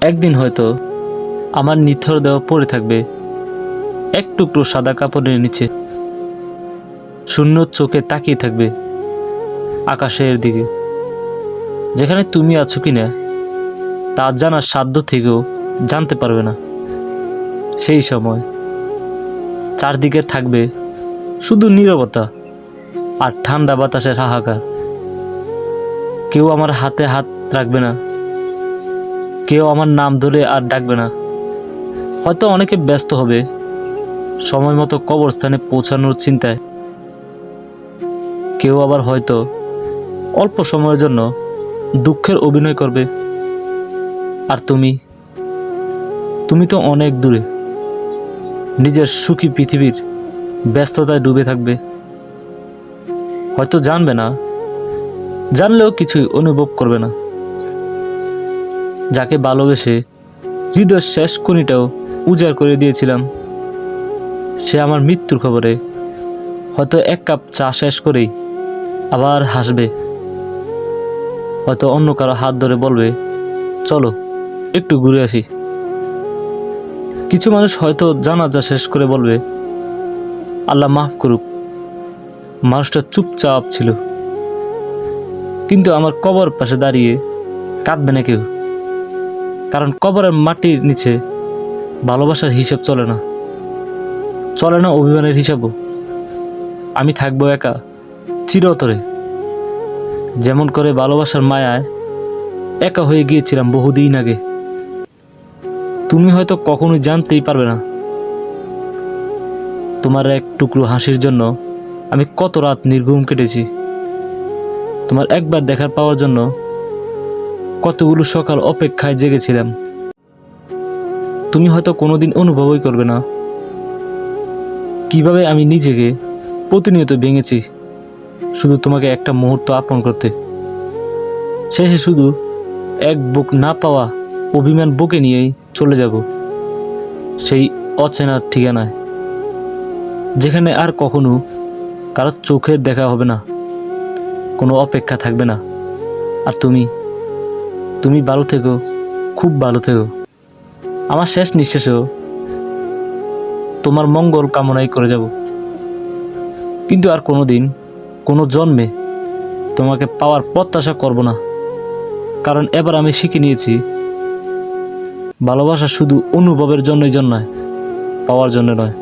একদিন হয়তো আমার নিথর দেহ পড়ে থাকবে এক টুকরো সাদা কাপড়ের নিচে, শূন্য চোখে তাকিয়ে থাকবে আকাশের দিকে, যেখানে তুমি আছো কিনা তা জানার সাধ্য থেকেও জানতে পারবে না। সেই সময় চারদিকে থাকবে শুধু নীরবতা আর ঠান্ডা বাতাসের হাহাকার। কেউ আমার হাতে হাত রাখবে না, কেউ আমার নাম ধরে আর ডাকবে না। হয়তো অনেকে ব্যস্ত হবে সময় মতো কবরস্থানে পৌঁছানোর চিন্তায়, কেউ আবার হয়তো অল্প সময়ের জন্য দুঃখের অভিনয় করবে। আর তুমি তো অনেক দূরে, নিজের সুখী পৃথিবীর ব্যস্ততায় ডুবে থাকবে। হয়তো জানবে না, জানলেও কিছুই অনুভব করবে না। যাকে ভালোবেসে হৃদয়ের শেষ কণিটাও উজাড় করে দিয়েছিলাম, সে আমার মৃত্যুর খবরে হয়তো এক কাপ চা শেষ করেই আবার হাসবে। হয়তো অন্য কারো হাত ধরে বলবে, চলো একটু ঘুরে আসি। কিছু মানুষ হয়তো জানাজা শেষ করে বলবে, আল্লাহ মাফ করুক, মানুষটা চুপচাপ ছিল। কিন্তু আমার কবর পাশে দাঁড়িয়ে কাঁদবে না কেউ, কারণ কবরের মাটির নিচে ভালোবাসার হিসাব চলে না, চলে না অভিমানের হিসাবও। আমি থাকবো একা চিরতরে, যেমন করে ভালোবাসার মায়ায় একা হয়ে গিয়েছিলাম বহুদিন আগে। তুমি হয়তো কখনোই জানতেই পারবে না, তোমার এক টুকরো হাসির জন্য আমি কত রাত নির্ঘুম কেটেছি। তোমার একবার দেখার পাওয়ার জন্য কতগুলো সকাল অপেক্ষায় জেগেছিলাম। তুমি হয়তো কোনোদিন অনুভবই করবে না কিভাবে আমি নিজেকে প্রতিনিয়ত ভেঙেছি শুধু তোমাকে একটা মুহূর্ত আপন করতে। শেষে শুধু এক বুক না পাওয়া অভিমান বুকে নিয়েই চলে যাব সেই অচেনা ঠিকানায়, যেখানে আর কখনো কারো চোখের দেখা হবে না, কোনো অপেক্ষা থাকবে না। আর তুমি ভালো থেকো, খুব ভালো থেকো। আমার শেষ নিঃশ্বাসেও তোমার মঙ্গল কামনাই করে যাব। কিন্তু আর কোনো জন্মে তোমাকে পাওয়ার প্রত্যাশা করব না, কারণ এবার আমি শিখে নিয়েছি ভালোবাসা শুধু অনুভবের জন্যই জন্মায়, পাওয়ার জন্য নয়।